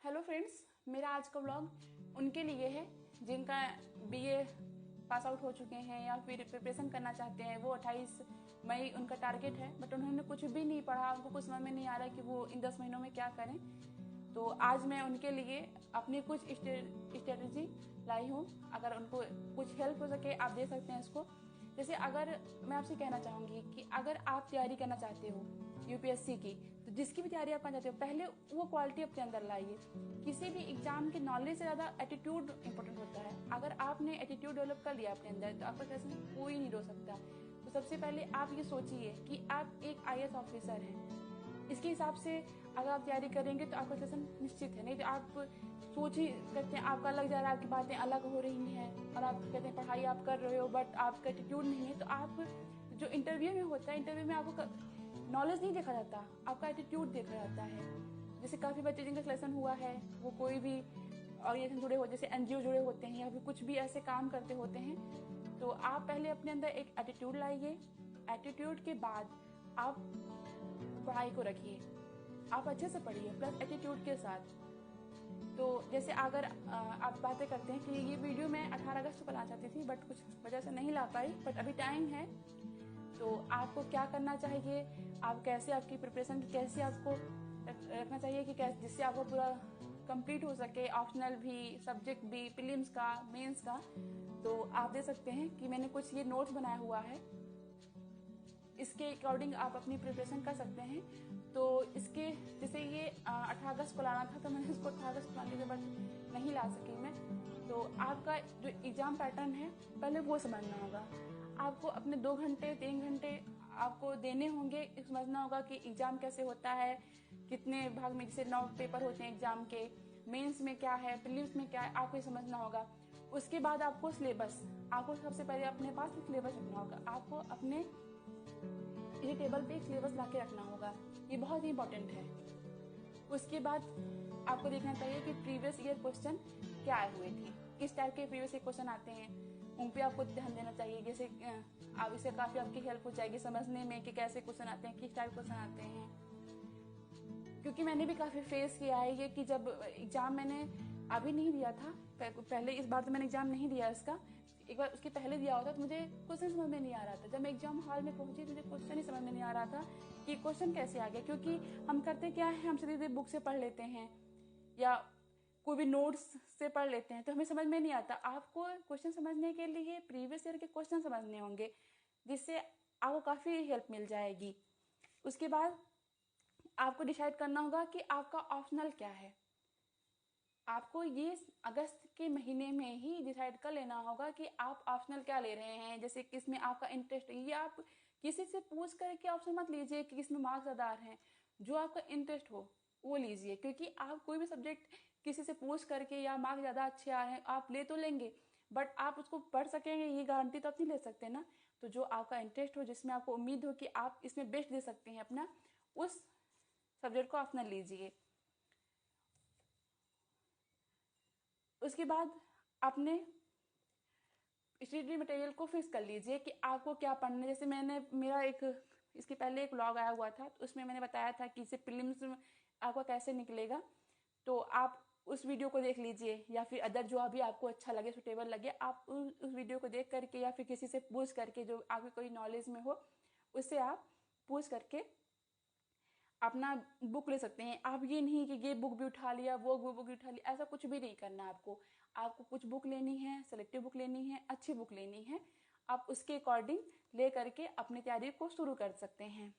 Hello friends, मेरा आज का व्लॉग उनके लिए है जिनका बीए पास आउट हो चुके हैं या फिर प्रिपरेशन करना चाहते हैं। वो 28 मई उनका टारगेट है, बट उन्होंने कुछ भी नहीं पढ़ा, उनको कुछ समझ में नहीं आ रहा कि वो इन 10 महीनों में क्या करें। तो आज मैं उनके लिए अपनी कुछ स्ट्रेटजी लाई हूँ। अगर उनको कुछ हेल्प हो सके आप दे सकते हैं इसको। जैसे अगर मैं आपसे कहना चाहूँगी कि अगर आप तैयारी करना चाहते हो यूपीएससी की, तो जिसकी भी तैयारी आप करना चाहते हो पहले वो क्वालिटी अपने अंदर लाइए। किसी भी एग्जाम के नॉलेज से ज़्यादा एटीट्यूड इंपॉर्टेंट होता है। अगर आपने एटीट्यूड डेवलप कर लिया अपने अंदर तो आपका क्वेश्चन कोई नहीं रोक सकता। तो सबसे पहले आप ये सोचिए कि आप एक आईएएस ऑफिसर हैं। इसके हिसाब से अगर आप तैयारी करेंगे तो आपका क्वेश्चन निश्चित है। नहीं तो आप सोच ही करते हैं आपका अलग जा रहा है, आपकी बातें अलग हो रही हैं और आप कहते हैं पढ़ाई आप कर रहे हो बट आपका एटीट्यूड नहीं है। तो आप जो इंटरव्यू में होता है, इंटरव्यू में आपको नॉलेज नहीं देखा जाता, आपका एटीट्यूड देखा जाता है। जैसे काफ़ी बच्चे जिनका सिलेक्शन हुआ है वो कोई भी ऑर्गेनाइजेशन जुड़े हो, जैसे एनजीओ जुड़े होते हैं या फिर कुछ भी ऐसे काम करते होते हैं। तो आप पहले अपने अंदर एक एटीट्यूड लाइए। एटीट्यूड के बाद आप पढ़ाई को रखिए, आप अच्छे से पढ़िए प्लस एटीट्यूड के साथ। तो जैसे अगर आप बातें करते हैं कि ये वीडियो मैं 18 अगस्त को लाना चाहती थी बट कुछ वजह से नहीं ला पाई, बट अभी टाइम है। तो आपको क्या करना चाहिए, आप कैसे आपकी प्रिपरेशन की कैसे आपको रखना चाहिए कि कैसे जिससे आपको पूरा कंप्लीट हो सके, ऑप्शनल भी, सब्जेक्ट भी, प्रीलिम्स का, मेंस का। तो आप दे सकते हैं कि मैंने कुछ ये नोट्स बनाया हुआ है, इसके अकॉर्डिंग आप अपनी प्रिपरेशन कर सकते हैं। तो इसके जैसे ये 18 अगस्त को लाना था तो मैंने इसको 18 अगस्त को लाने के बाद नहीं ला सकी मैं। तो आपका जो एग्ज़ाम पैटर्न है पहले वो समझना होगा। आपको अपने 2 घंटे 3 घंटे आपको देने होंगे, समझना होगा कि एग्ज़ाम कैसे होता है, कितने भाग में, जैसे 9 पेपर होते हैं एग्ज़ाम के, मेंस में क्या है, प्रीलिम्स में क्या है, आपको ये समझना होगा। उसके बाद आपको सिलेबस, आपको सबसे पहले अपने पास सिलेबस रखना होगा। आपको अपने ये टेबल पे एक सिलेबस ला के रखना होगा, ये बहुत ही इंपॉर्टेंट है। उसके बाद आपको देखना चाहिए कि प्रीवियस ईयर क्वेश्चन क्या आए हुए थे, किस टाइप के प्रीवियस ईयर क्वेश्चन आते हैं, उन पे आपको ध्यान देना चाहिए। जैसे अब इससे काफ़ी आपकी हेल्प हो जाएगी समझने में कि कैसे क्वेश्चन आते हैं, किस टाइप क्वेश्चन आते हैं। क्योंकि मैंने भी काफ़ी फेस किया है ये कि जब एग्ज़ाम मैंने अभी नहीं दिया था, पहले इस बार तो मैंने एग्ज़ाम नहीं दिया इसका, एक बार उसके पहले दिया होता तो मुझे क्वेश्चन समझ में नहीं आ रहा था। जब मैं एग्जाम हॉल में पहुंची मुझे क्वेश्चन ही समझ में नहीं आ रहा था कि क्वेश्चन कैसे आ गया। क्योंकि हम करते क्या है, हम सीधे बुक से पढ़ लेते हैं या कोई भी नोट्स से पढ़ लेते हैं तो हमें समझ में नहीं आता। आपको क्वेश्चन समझने के लिए प्रीवियस ईयर के क्वेश्चन समझने होंगे, जिससे आपको काफ़ी हेल्प मिल जाएगी। उसके बाद आपको डिसाइड करना होगा कि आपका ऑप्शनल क्या है। आपको ये अगस्त के महीने में ही डिसाइड कर लेना होगा कि आप ऑप्शनल क्या ले रहे हैं, जैसे किसमें आपका इंटरेस्ट है। ये आप किसी से पूछ करके ऑप्शन मत लीजिए कि किसमें मार्क्स ज़्यादा आ रहे हैं, जो आपका इंटरेस्ट हो वो लीजिए। क्योंकि आप कोई भी सब्जेक्ट किसी से पूछ करके या मार्क्स ज़्यादा अच्छे आ रहे हैं आप ले तो लेंगे, बट आप उसको पढ़ सकेंगे ये गारंटी तो आप नहीं ले सकते ना। तो जो आपका इंटरेस्ट हो, जिसमें आपको उम्मीद हो कि आप इसमें बेस्ट दे सकते हैं अपना, उस सब्जेक्ट को ऑप्शनल लीजिए। उसके बाद अपने स्टडी मटेरियल को फिक्स कर लीजिए कि आपको क्या पढ़ना है। जैसे मैंने मेरा एक इसके पहले एक व्लॉग आया हुआ था तो उसमें मैंने बताया था कि इसे प्रीलिम्स आपका कैसे निकलेगा। तो आप उस वीडियो को देख लीजिए या फिर अदर जो अभी आपको अच्छा लगे, सुटेबल लगे, आप उस वीडियो को देख करके या फिर किसी से पूछ करके जो आपकी कोई नॉलेज में हो उससे आप पूछ करके अपना बुक ले सकते हैं। आप ये नहीं कि ये बुक भी उठा लिया वो बुक भी उठा लिया, ऐसा कुछ भी नहीं करना। आपको आपको कुछ बुक लेनी है, सेलेक्टिव बुक लेनी है, अच्छी बुक लेनी है, आप उसके अकॉर्डिंग ले करके अपनी तैयारी को शुरू कर सकते हैं।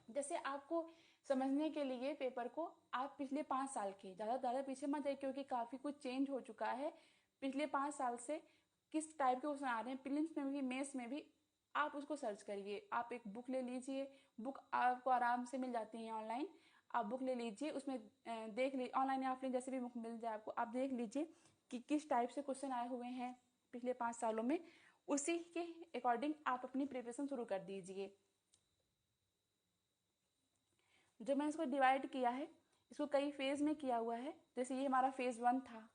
जैसे आपको समझने के लिए पेपर को आप पिछले 5 साल के ज़्यादा पीछे मत जाइए, क्योंकि काफ़ी कुछ चेंज हो चुका है पिछले 5 साल से। किस टाइप के क्वेश्चन आ रहे हैं प्रीलिम्स में भी मेंस में भी, आप उसको सर्च करिए। आप एक बुक ले लीजिए, बुक आपको आराम से मिल जाती है ऑनलाइन। आप बुक ले लीजिए, उसमें देख लीजिए, ऑनलाइन या ऑफलाइन जैसे भी बुक मिल जाए आपको, आप देख लीजिए कि किस टाइप से क्वेश्चन आए हुए हैं पिछले 5 सालों में। उसी के अकॉर्डिंग आप अपनी प्रिपरेशन शुरू कर दीजिए। जो मैंने इसको डिवाइड किया है, इसको कई फेज में किया हुआ है। जैसे ये हमारा फेज 1 था,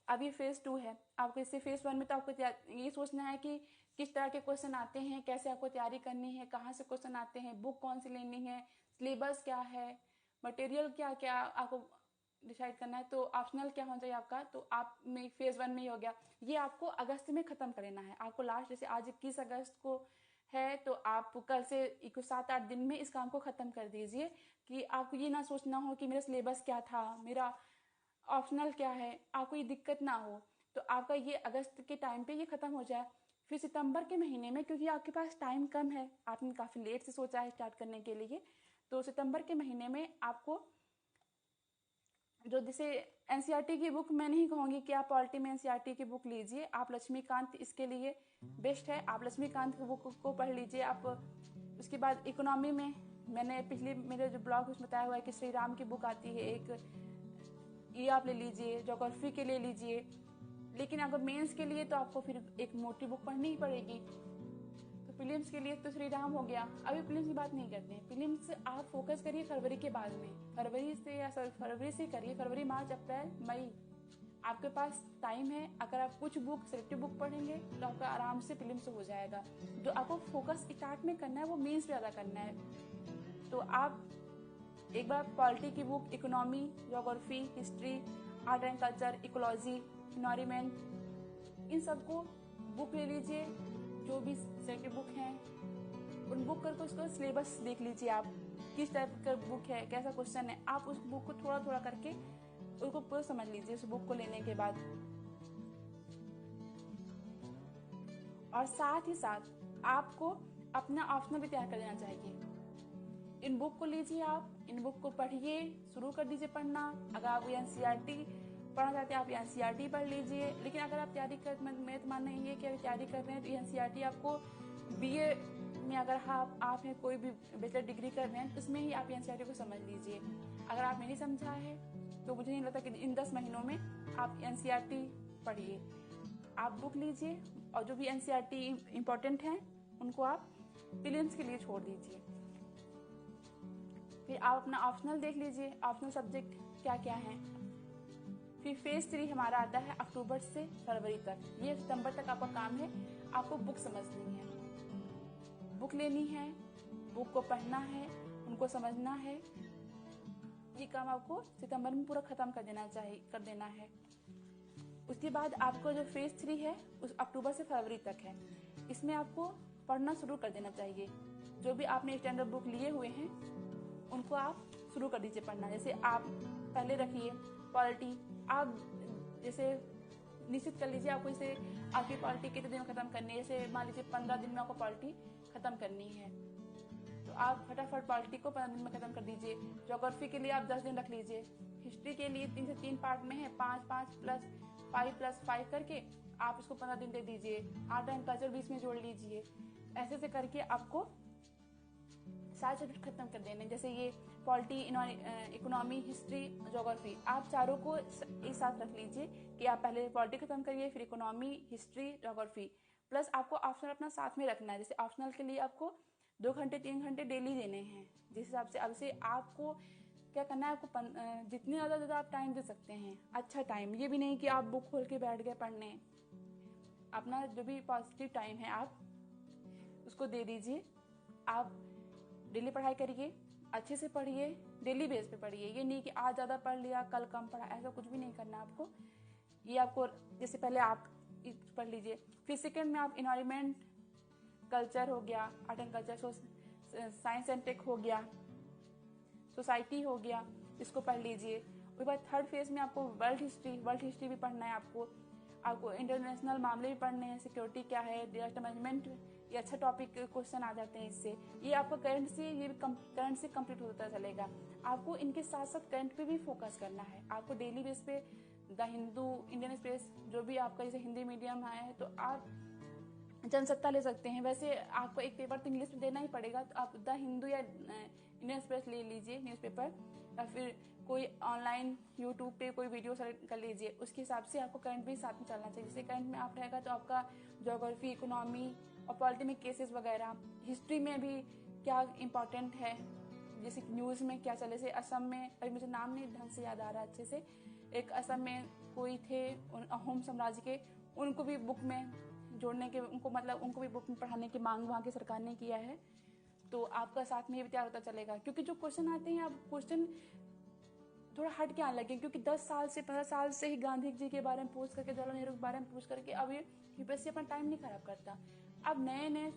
अब ये फेज 2 है। आपको इससे फेज 1 में तो आपको ये सोचना है कि किस तरह के क्वेश्चन आते हैं, कैसे आपको तैयारी करनी है, कहाँ से क्वेश्चन आते हैं, बुक कौन सी लेनी है, सिलेबस क्या है, मटेरियल क्या क्या आपको डिसाइड करना है। तो ऑप्शनल क्या होना चाहिए आपका, तो आप में फेज 1 में ही हो गया। ये आपको अगस्त में ख़त्म कर लेना है। आपको लास्ट, जैसे आज 21 अगस्त को है, तो आप कल से 7-8 दिन में इस काम को ख़त्म कर दीजिए, कि आपको ये ना सोचना हो कि मेरा सिलेबस क्या था, मेरा ऑप्शनल क्या है, आपको ये दिक्कत ना हो। तो आपका ये अगस्त के टाइम पे ये ख़त्म हो जाए। फिर सितंबर के महीने में, क्योंकि आपके पास टाइम कम है, आपने काफ़ी लेट से सोचा है स्टार्ट करने के लिए, तो सितंबर के महीने में आपको जो जैसे एनसीईआरटी की बुक, मैं नहीं कहूँगी कि आप पॉलिटी में एनसीईआरटी की बुक लीजिए, आप लक्ष्मीकांत इसके लिए बेस्ट है, आप लक्ष्मीकांत की बुक को पढ़ लीजिए। आप उसके बाद इकोनॉमी में मैंने पिछले मेरे जो ब्लॉग उसमें बताया हुआ है कि श्री राम की बुक आती है एक, ये आप ले लीजिए। ज्योग्राफी के लिए लीजिए, लेकिन अगर मेंस के लिए तो आपको फिर एक मोटी बुक पढ़नी ही पड़ेगी। तो प्रीलिम्स के लिए तो श्री राम हो गया। अभी प्रीलिम्स की बात नहीं करते हैं, प्रीलिम्स आप फोकस करिए फरवरी के बाद में, फरवरी से करिए, फरवरी, मार्च, अप्रैल, मई आपके पास टाइम है। अगर आप कुछ बुक सिलेक्टिव बुक पढ़ेंगे तो आपका आराम से प्रीलिम्स हो जाएगा। जो आपको फोकस स्टार्ट में करना है वो मेंस पे ज़्यादा करना है। तो आप एक बार पॉलिटी की book, economy, geography, history, art and culture, ecology, environment, इन सबको बुक ले लीजिए। जो भी सेलेक्टेड बुक हैं उन बुक करके उसका सिलेबस देख लीजिए, आप किस टाइप का बुक है, कैसा क्वेश्चन है, आप उस बुक को थोड़ा थोड़ा करके उसको पूरा समझ लीजिए उस बुक को लेने के बाद। और साथ ही साथ आपको अपना ऑप्शनल भी तैयार कर देना चाहिए। इन बुक को लीजिए, आप इन बुक को पढ़िए, शुरू कर दीजिए पढ़ना। अगर आप एनसीईआरटी पढ़ना चाहते हैं आप एनसीईआरटी पढ़ लीजिए। लेकिन अगर आप तैयारी कर, मैं तो मान नहीं है कि अगर तैयारी कर रहे हैं तो एनसीईआरटी आपको बीए में, अगर आप हैं कोई भी बैचलर डिग्री कर रहे हैं तो उसमें ही आप एनसीईआरटी को समझ लीजिए। अगर आपने नहीं समझा है तो मुझे नहीं लगता कि इन 10 महीनों में आप एनसीईआरटी पढ़िए। आप बुक लीजिए और जो भी एनसीईआरटी इम्पोर्टेंट हैं उनको आप प्रीलिम्स के लिए छोड़ दीजिए। फिर आप अपना ऑप्शनल देख लीजिए, ऑप्शनल सब्जेक्ट क्या क्या हैं। फिर फेज 3 हमारा आता है अक्टूबर से फरवरी तक। ये सितंबर तक आपका काम है, आपको बुक समझनी है, बुक लेनी है, बुक को पढ़ना है, उनको समझना है। ये काम आपको सितंबर में पूरा खत्म कर देना है। उसके बाद आपको जो फेज 3 है उस अक्टूबर से फरवरी तक है। इसमें आपको पढ़ना शुरू कर देना चाहिए। जो भी आपने स्टैंडर्ड बुक लिए हुए हैं उनको आप शुरू कर दीजिए पढ़ना। जैसे आप पहले रखिए पॉलिटी, आप जैसे निश्चित कर लीजिए आपको जैसे आपकी पॉलिटी कितने दिन में खत्म करनी है। जैसे मान लीजिए 15 दिन में आपको पॉलिटी खत्म करनी है, तो आप फटाफट पॉलिटी को 15 दिन में खत्म कर दीजिए। ज्योग्राफी के लिए आप 10 दिन रख लीजिए। हिस्ट्री के लिए 3 से 3 पार्ट में है, 5 प्लस 5 करके आप इसको 15 दिन दे दीजिए। आर्ट एंड कल्चर भी इसमें जोड़ लीजिए। ऐसे से करके आपको सारे सब्जेक्ट खत्म कर देने। जैसे ये पॉलिटी, इकोनॉमी, हिस्ट्री, ज्योग्राफी, आप चारों को एक साथ रख लीजिए कि आप पहले पॉलिटी खत्म करिए, फिर इकोनॉमी, हिस्ट्री, ज्योग्राफी। प्लस आपको ऑप्शनल अपना साथ में रखना है। जैसे ऑप्शनल के लिए आपको 2 घंटे 3 घंटे डेली देने हैं। जिस हिसाब से अब से आपको क्या करना है, आपको जितनी ज़्यादा आप टाइम दे सकते हैं, अच्छा टाइम। ये भी नहीं कि आप बुक खोल के बैठ गए पढ़ने। अपना जो भी पॉजिटिव टाइम है आप उसको दे दीजिए। आप डेली पढ़ाई करिए, अच्छे से पढ़िए, डेली बेस पे पढ़िए। ये नहीं कि आज ज़्यादा पढ़ लिया कल कम पढ़ा, ऐसा कुछ भी नहीं करना आपको। ये आपको जैसे पहले आप पढ़ लीजिए, फिर सेकेंड में आप इन्वायरमेंट, कल्चर हो गया, art and culture, science and tech हो गया, सोसाइटी हो गया, इसको पढ़ लीजिए। उसके बाद थर्ड फेज में आपको वर्ल्ड हिस्ट्री भी पढ़ना है। आपको इंटरनेशनल मामले भी पढ़ने हैं, सिक्योरिटी क्या है, डिजास्टर मैनेजमेंट, ये अच्छा टॉपिक क्वेश्चन आ जाते हैं इससे। ये आपको करंट से कंप्लीट होता चलेगा। आपको इनके साथ साथ करंट पे भी फोकस करना है। आपको डेली बेस पे द हिंदू, इंडियन एक्सप्रेस, जो भी आपका जैसे हिंदी मीडियम आया है तो आप जनसत्ता ले सकते हैं। वैसे आपको एक पेपर तो इंग्लिश में देना ही पड़ेगा, तो आप द हिंदू या इंडियन एक्सप्रेस ले लीजिए न्यूज़पेपर, या फिर कोई ऑनलाइन यूट्यूब पे कोई वीडियो सेलेक्ट कर लीजिए। उसके हिसाब से आपको करंट भी साथ में चलना चाहिए। जैसे करंट में आप रहेगा तो आपका ज्योग्राफी, इकोनॉमी और पॉलिटी में केसेस वगैरह, हिस्ट्री में भी क्या इम्पोर्टेंट है, जैसे न्यूज़ में क्या चले। जैसे असम में, अभी मुझे नाम नहीं ढंग से याद आ रहा अच्छे से, एक असम में कोई थे अहोम साम्राज्य के, उनको भी बुक में जोड़ने के, उनको भी बुक में पढ़ाने की मांग वहाँ की सरकार ने किया है। तो आपका साथ में ये भी तैयार होता चलेगा, क्योंकि जो क्वेश्चन आते हैं आप क्वेश्चन थोड़ा हट के आने लगे, क्योंकि 10 साल से 15 साल से ही गांधी जी के बारे में पूछ करके, जवाहरलाल नेहरू के बारे में पूछ करके अब ये यूपीएससी अपना टाइम नहीं खराब करता। अब नए नए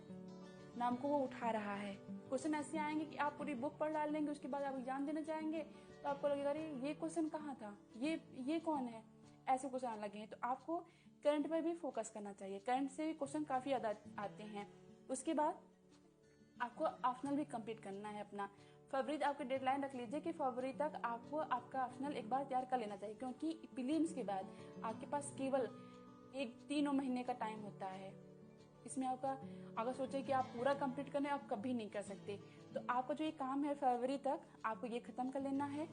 नाम को वो उठा रहा है। क्वेश्चन ऐसे आएंगे कि आप पूरी बुक पढ़ डाल लेंगे, उसके बाद आप एग्जाम देने जाएंगे तो आपको लगेगा अरे ये क्वेश्चन कहाँ था, ये कौन है, ऐसे क्वेश्चन आने लगे हैं। तो आपको करंट पर भी फोकस करना चाहिए, करंट से क्वेश्चन काफ़ी ज़्यादा आते हैं। उसके बाद आपको ऑप्शनल भी कंप्लीट करना है अपना। फरवरी आपकी डेडलाइन रख लीजिए कि फरवरी तक आपको आपका ऑप्शनल एक बार तैयार कर लेना चाहिए, क्योंकि प्रीलिम्स के बाद आपके पास केवल 3 महीने का टाइम होता है। इसमें आपका अगर सोचे कि आप पूरा कंप्लीट करने, आप कभी नहीं कर सकते। तो आपका जो ये काम है फरवरी तक आपको ये खत्म कर लेना है।